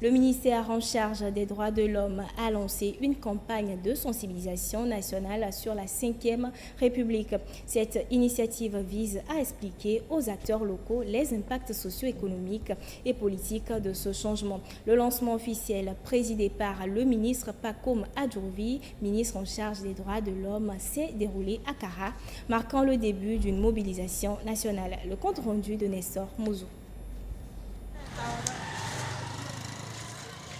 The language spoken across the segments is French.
Le ministère en charge des droits de l'homme a lancé une campagne de sensibilisation nationale sur la 5e République. Cette initiative vise à expliquer aux acteurs locaux les impacts socio-économiques et politiques de ce changement. Le lancement officiel, présidé par le ministre Pacôme Adjourvi, ministre en charge des droits de l'homme, s'est déroulé à Kara, marquant le début d'une mobilisation nationale. Le compte rendu de Nestor Mouzou.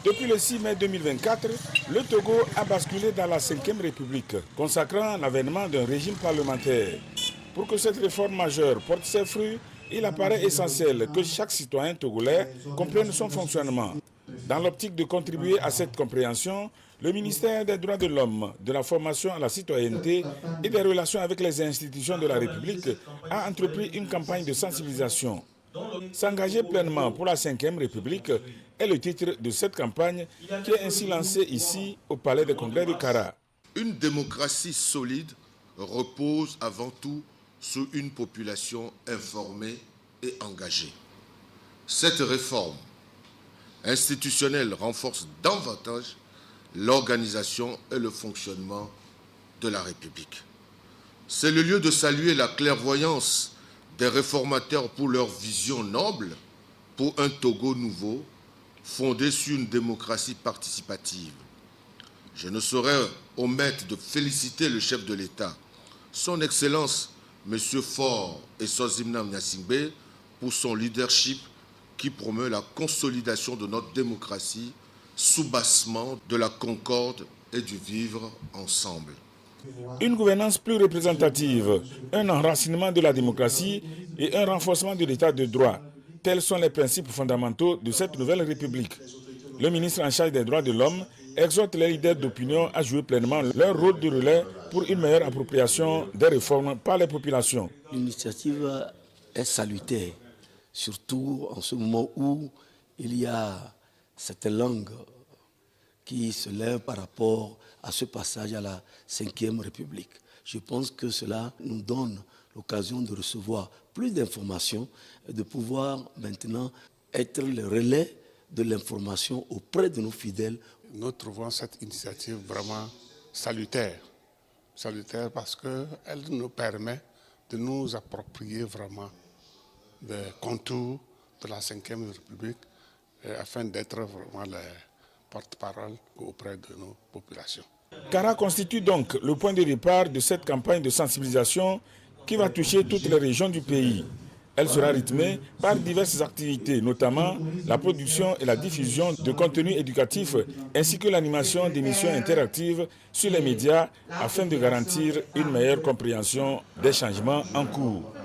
Depuis le 6 mai 2024, le Togo a basculé dans la 5e République, consacrant l'avènement d'un régime parlementaire. Pour que cette réforme majeure porte ses fruits, il apparaît essentiel que chaque citoyen togolais comprenne son fonctionnement. Dans l'optique de contribuer à cette compréhension, le ministère des droits de l'homme, de la formation à la citoyenneté et des relations avec les institutions de la République a entrepris une campagne de sensibilisation. S'engager pleinement pour la 5e République est le titre de cette campagne qui est ainsi lancée ici au Palais des Congrès de Kara. Une démocratie solide repose avant tout sur une population informée et engagée. Cette réforme institutionnelle renforce davantage l'organisation et le fonctionnement de la République. C'est le lieu de saluer la clairvoyance des réformateurs pour leur vision noble pour un Togo nouveau, fondé sur une démocratie participative. Je ne saurais omettre de féliciter le chef de l'État, son Excellence M. Faure et Sozimna Nyasingbe, pour son leadership qui promeut la consolidation de notre démocratie, soubassement de la concorde et du vivre ensemble. Une gouvernance plus représentative, un enracinement de la démocratie et un renforcement de l'état de droit. Tels sont les principes fondamentaux de cette nouvelle République. Le ministre en charge des droits de l'homme exhorte les leaders d'opinion à jouer pleinement leur rôle de relais pour une meilleure appropriation des réformes par les populations. L'initiative est salutaire, surtout en ce moment où il y a cette langue qui se lève par rapport à ce passage à la 5e République. Je pense que cela nous donne l'occasion de recevoir plus d'informations et de pouvoir maintenant être le relais de l'information auprès de nos fidèles. Nous trouvons cette initiative vraiment salutaire. Salutaire parce qu'elle nous permet de nous approprier vraiment les contours de la 5e République afin d'être vraiment les porte-parole auprès de nos populations. Kara constitue donc le point de départ de cette campagne de sensibilisation qui va toucher toutes les régions du pays. Elle sera rythmée par diverses activités, notamment la production et la diffusion de contenus éducatifs ainsi que l'animation d'émissions interactives sur les médias afin de garantir une meilleure compréhension des changements en cours.